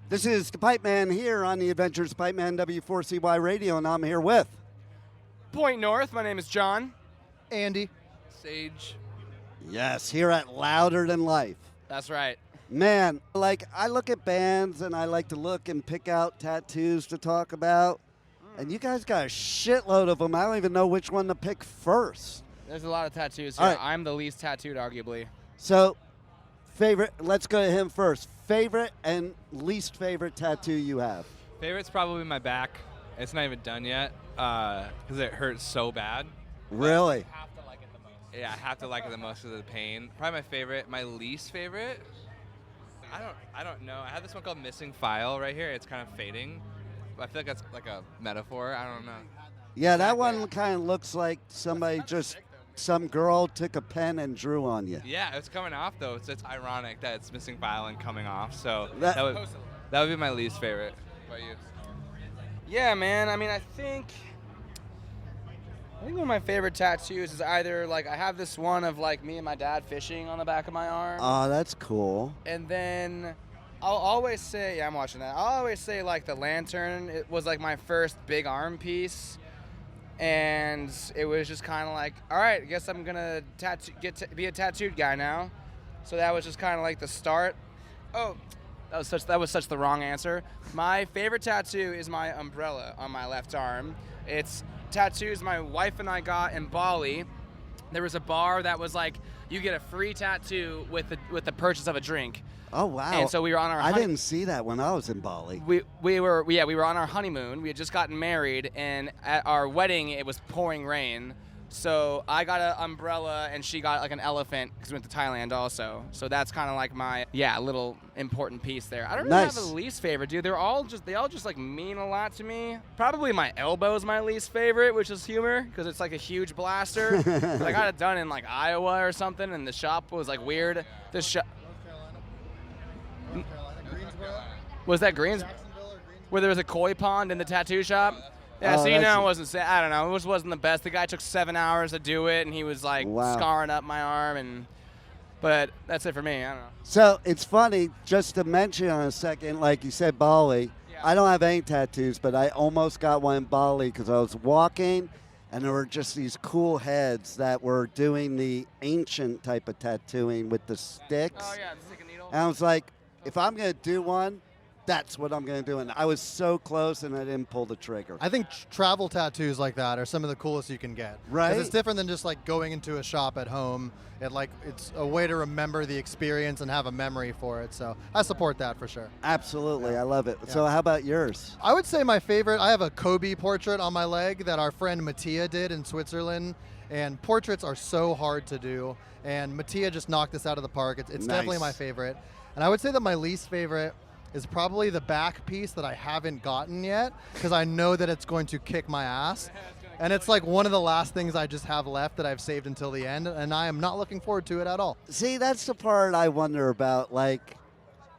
This is the Pipeman here on the Adventures of Pipeman W4CY Radio, and I'm here with Point North. My name is John. Andy. Sage. Yes, here at Louder Than Life. That's right. Man, I look at bands and I like to look and pick out tattoos to talk about, and you guys got a shitload of them. I don't even know which one to pick first. There's a lot of tattoos here. All right. I'm the least tattooed, arguably. So, favorite, let's go to him first. Favorite and least favorite tattoo you have? Favorite's probably my back. It's not even done yet because it hurts so bad. Really? I have to like it the most. Yeah, I have to like it the most because of the pain. Probably my favorite. My least favorite? I don't know. I have this one called Missing File right here. It's kind of fading. I feel like that's like a metaphor. I don't know. Yeah, that one kind of looks like somebody some girl took a pen and drew on you. Yeah, it's coming off though. It's ironic that it's Missing File and coming off. So That that would be my least favorite. What about you? Yeah, man. I mean, I think one of my favorite tattoos is either, I have this one of, me and my dad fishing on the back of my arm. Oh, that's cool. And then I'll always say, I'm watching that. I'll always say, the lantern, it was, my first big arm piece. And it was just kind of all right, I guess I'm going to be a tattooed guy now. So that was just kind of the start. Oh, that was such the wrong answer. My favorite tattoo is my umbrella on my left arm. It's tattoos my wife and I got in Bali. There was a bar that was you get a free tattoo with the purchase of a drink. Oh, wow. And so we were on our I didn't see that when I was in Bali. We were on our honeymoon. We had just gotten married, and at our wedding it was pouring rain. So I got an umbrella and she got an elephant because we went to Thailand also. So that's kind of my little important piece there. I don't really have a least favorite, dude. They all just mean a lot to me. Probably my elbow's my least favorite, which is humor because it's a huge blaster. I got it done in Iowa or something, and the shop was weird. The shop. Was that Greensboro? Where there was a koi pond in the tattoo shop? Yeah, so it wasn't, I don't know, it just wasn't the best. The guy took 7 hours to do it, and he was scarring up my arm, but that's it for me, I don't know. So it's funny, just to mention on a second, like you said, Bali. Yeah. I don't have any tattoos, but I almost got one in Bali because I was walking, and there were just these cool heads that were doing the ancient type of tattooing with the sticks. Oh, yeah, the stick and needle. And I was like, if I'm going to do one, that's what I'm going to do. And I was so close, and I didn't pull the trigger. I think travel tattoos like that are some of the coolest you can get. Right. 'Cause it's different than just going into a shop at home. It's a way to remember the experience and have a memory for it. So I support that for sure. Absolutely. Yeah. I love it. Yeah. So how about yours? I would say my favorite, I have a Kobe portrait on my leg that our friend Mattia did in Switzerland. And portraits are so hard to do. And Mattia just knocked this out of the park. It's definitely my favorite. And I would say that my least favorite is probably the back piece that I haven't gotten yet because I know that it's going to kick my ass. And it's one of the last things I just have left that I've saved until the end, and I am not looking forward to it at all. See, that's the part I wonder about.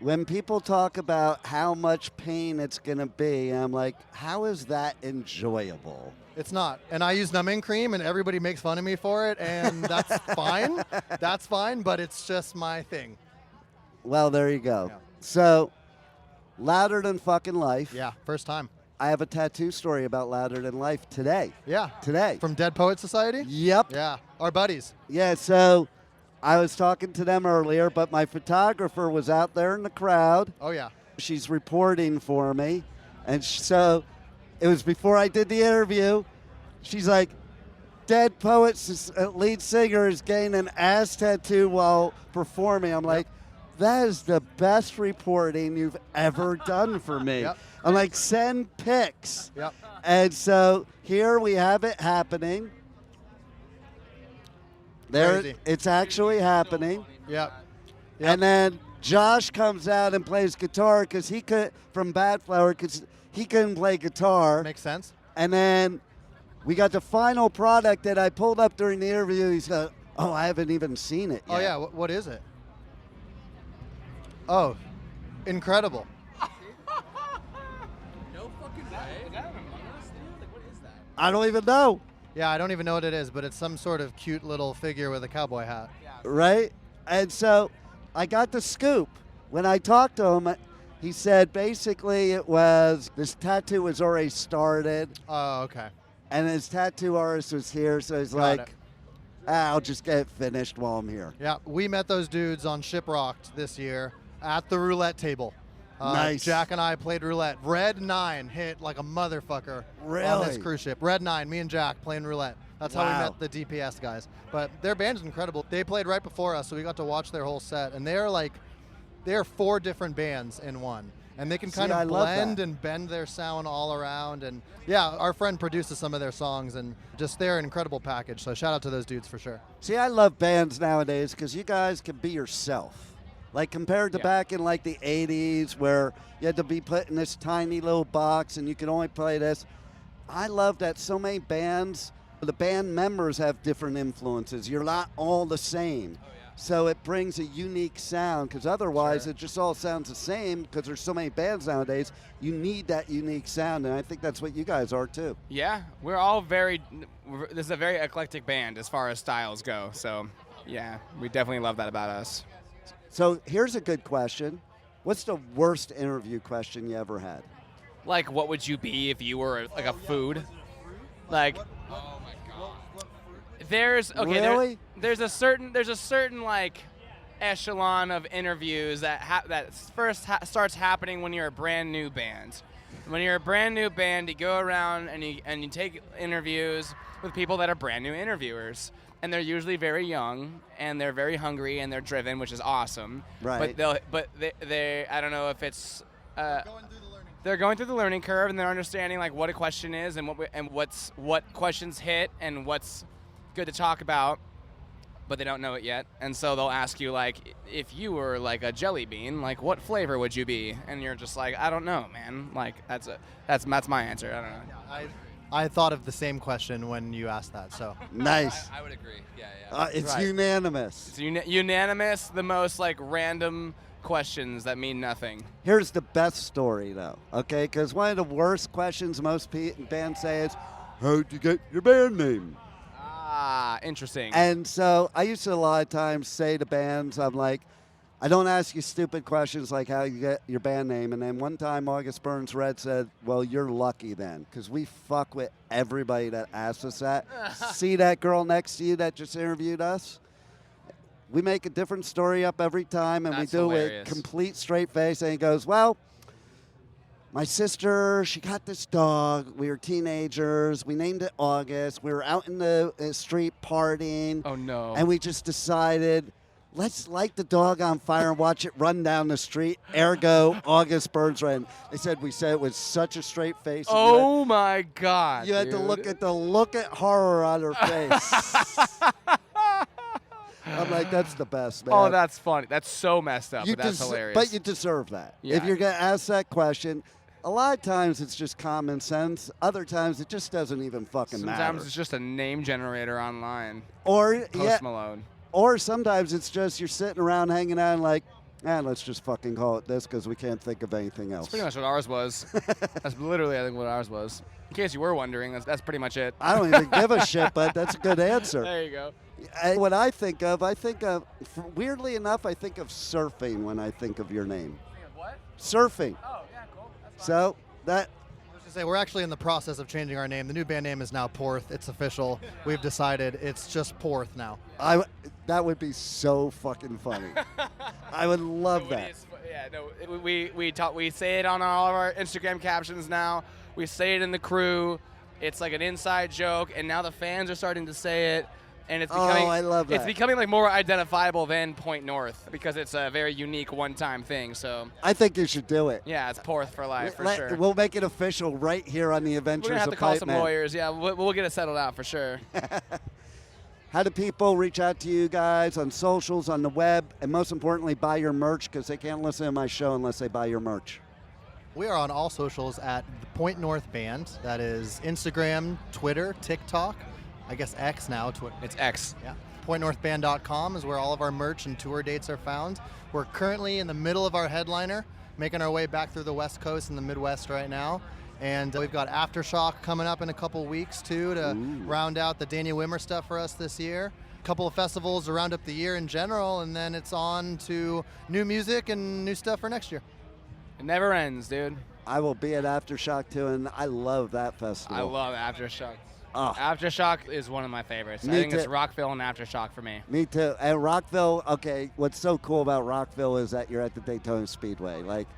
When people talk about how much pain it's going to be, I'm like, how is that enjoyable? It's not. And I use numbing cream, and everybody makes fun of me for it, and that's fine. That's fine, but it's just my thing. Well, there you go. Yeah. So, Louder Than Fucking Life. Yeah, first time. I have a tattoo story about Louder Than Life today. Yeah. Today. From Dead Poet Society? Yep. Yeah, our buddies. Yeah, so I was talking to them earlier, but my photographer was out there in the crowd. Oh, yeah. She's reporting for me. And so it was before I did the interview. She's like, Dead Poet's lead singer is getting an ass tattoo while performing. I'm like, that is the best reporting you've ever done for me. Yep. I'm like, send pics. Yep. And so here we have it happening. There, Crazy. it's actually happening. Yep. And then Josh comes out and plays guitar because he could from Bad Flower because he couldn't play guitar. Makes sense. And then we got the final product that I pulled up during the interview. He's like, oh, I haven't even seen it yet. Oh, yeah. What is it? Oh, incredible. No fucking way. Is that an Among Us, dude? What is that? I don't even know. Yeah, I don't even know what it is, but it's some sort of cute little figure with a cowboy hat. Right? And so I got the scoop. When I talked to him, He said basically it was this tattoo was already started, Oh, okay. and his tattoo artist was here, so he's Got like, it. I'll just get it finished while I'm here. Yeah, we met those dudes on Shiprocked this year at the roulette table. Nice. Jack and I played roulette. Red 9 hit like a motherfucker on this Really? cruise ship. Red 9, me and Jack playing roulette. That's how we Wow. met the DPS guys. But their band's incredible. They played right before us, so we got to watch their whole set. And they're 4 different bands in one. And they can See, kind I of love blend that. and bend their sound all around. And yeah, our friend produces some of their songs, and just they're an incredible package. So shout out to those dudes for sure. See, I love bands nowadays because you guys can be yourself. Like compared to Yeah. back in like the 80s where you had to be put in this tiny little box and you could only play this. I love that so many bands, the band members have different influences. You're not all the same. So it brings a unique sound because otherwise it just all sounds the same because there's so many bands nowadays. You need that unique sound, and I think that's what you guys are too. Yeah, we're all this is a very eclectic band as far as styles go. So, yeah, we definitely love that about us. So here's a good question. What's the worst interview question you ever had? Like, what would you be if you were like a food? Like, Oh my god. Really? There's a certain like echelon of interviews that starts happening when you're a brand new band. When you're a brand new band, you go around and you take interviews with people that are brand new interviewers, and they're usually very young and they're very hungry and they're driven, which is awesome. Right. But they I don't know if it's. They're going through the learning curve, and they're understanding like what a question is and what questions hit and what's good to talk about, but they don't know it yet. And so they'll ask you like, if you were like a jelly bean, like what flavor would you be? And you're just like, I don't know, man. Like that's my answer. I don't know. I thought of the same question when you asked that. So Nice. I would agree. Yeah. It's Right. unanimous. It's unanimous. The most like random questions that mean nothing. Here's the best story, though, okay? Because one of the worst questions most bands say is, how'd you get your band name? Ah, interesting. And so I used to a lot of times say to bands, I'm like, I don't ask you stupid questions like how you get your band name. And then one time August Burns Red said, well, you're lucky then, because we fuck with everybody that asks us that. See that girl next to you that just interviewed us? We make a different story up every time, and That's we do hilarious. it complete straight face. And he goes, well, my sister, she got this dog. We were teenagers. We named it August. We were out in the street partying. Oh no. And we just decided, let's light the dog on fire and watch it run down the street. Ergo, August Burns Red. They said we said it with such a straight face. and Oh my God. you had to dude. look at horror on her face. I'm like, that's the best, man. Oh, that's funny. That's so messed up, but that's hilarious. But you deserve that. Yeah. If you're going to ask that question, a lot of times it's just common sense. Other times it just doesn't even fucking matter. Sometimes it's just a name generator online. Or Post Malone. or sometimes it's just you're sitting around hanging out and like, let's just fucking call it this because we can't think of anything else. That's pretty much what ours was. That's literally, I think, what ours was. In case you were wondering, that's pretty much it. I don't even give a shit, but that's a good answer. There you go. What I think of, weirdly enough, I think of surfing when I think of your name. What? Surfing. Oh, yeah, cool. That's So that, I was gonna say, we're actually in the process of changing our name. The new band name is now Porth. It's official. We've decided it's just Porth now. that would be so fucking funny. I would love that. Yeah, no, we say it on all of our Instagram captions now. We say it in the crew. It's like an inside joke, and now the fans are starting to say it. And it's becoming, I love that. It's becoming like more identifiable than Point North because it's a very unique one-time thing. So I think you should do it. yeah, it's Porth for life for sure. We'll make it official right here on the We're Adventures gonna have of to call some Pipeman. lawyers. Yeah, we'll get it settled out for sure. How do people reach out to you guys on socials, on the web, and most importantly, buy your merch because they can't listen to my show unless they buy your merch? We are on all socials at the Point North Band. That is Instagram, Twitter, TikTok, I guess X now. It's X. Yeah. PointNorthBand.com is where all of our merch and tour dates are found. We're currently in the middle of our headliner, making our way back through the West Coast and the Midwest right now. And we've got Aftershock coming up in a couple weeks, too, to round out the Daniel Wimmer stuff for us this year. A couple of festivals to round up the year in general, and then it's on to new music and new stuff for next year. It never ends, dude. I will be at Aftershock too, and I love that festival. I love Aftershock. Oh. Aftershock is one of my favorites. Me I think it's too. Rockville and Aftershock for me. Me too. And Rockville, okay, what's so cool about Rockville is that you're at the Daytona Speedway. Like,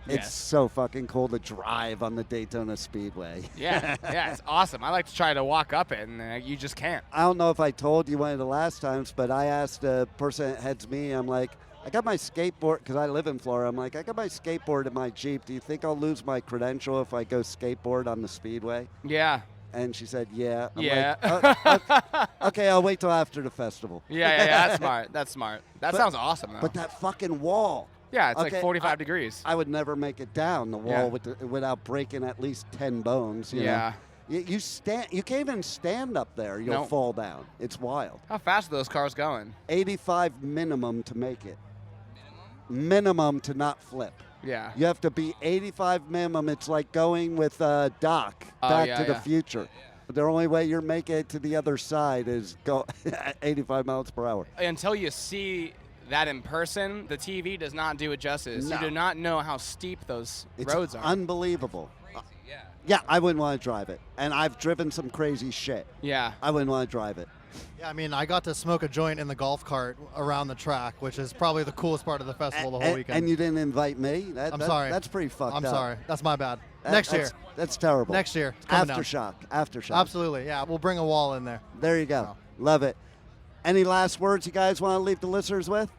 it's Yes. so fucking cool to drive on the Daytona Speedway. Yeah, yeah, it's awesome. I like to try to walk up it, and you just can't. I don't know if I told you one of the last times, but I asked a person that heads me, I'm like, I got my skateboard, because I live in Florida. I'm like, I got my skateboard in my Jeep. Do you think I'll lose my credential if I go skateboard on the Speedway? Yeah. And she said, yeah. I'm Yeah. like, okay, I'll wait till after the festival. Yeah, that's smart. That's smart. That sounds awesome, though. But that fucking wall. yeah, it's okay, like 45 degrees. I would never make it down the wall Yeah. without breaking at least 10 bones. You know? You stand. You can't even stand up there. You'll Nope. fall down. It's wild. How fast are those cars going? 85 minimum to make it. Minimum to not flip. Yeah. You have to be 85 minimum. It's like going with Doc Back yeah, to the yeah. Future. The only way you're making it to the other side is go 85 miles per hour. Until you see that in person, the TV does not do it justice. No. You do not know how steep those It's roads are. unbelievable. Crazy, yeah. Yeah, I wouldn't want to drive it. And I've driven some crazy shit. Yeah. I wouldn't want to drive it. Yeah, I mean, I got to smoke a joint in the golf cart around the track, which is probably the coolest part of the festival the whole weekend. And you didn't invite me? I'm sorry. That's pretty fucked I'm up. sorry. That's my bad. That- Next year. That's terrible. Next year. It's coming down. Aftershock. Absolutely. Yeah, we'll bring a wall in there. There you go. Oh. Love it. Any last words you guys want to leave the listeners with?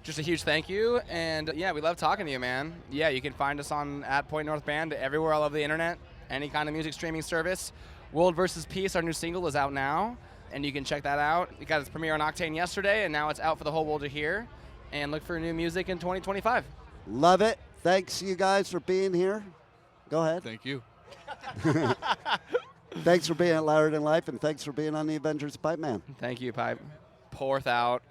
Just a huge thank you, and yeah, we love talking to you, man. Yeah, you can find us on @PointNorthBand everywhere all over the internet, any kind of music streaming service. World vs. Peace, our new single, is out now, and you can check that out. It got its premiere on Octane yesterday, and now it's out for the whole world to hear. And look for new music in 2025. Love it. Thanks you guys for being here. Go ahead. Thank you. Thanks for being at Louder Than Life, and thanks for being on the Adventures of Pipeman. Thank you, Pipe. Pourth out.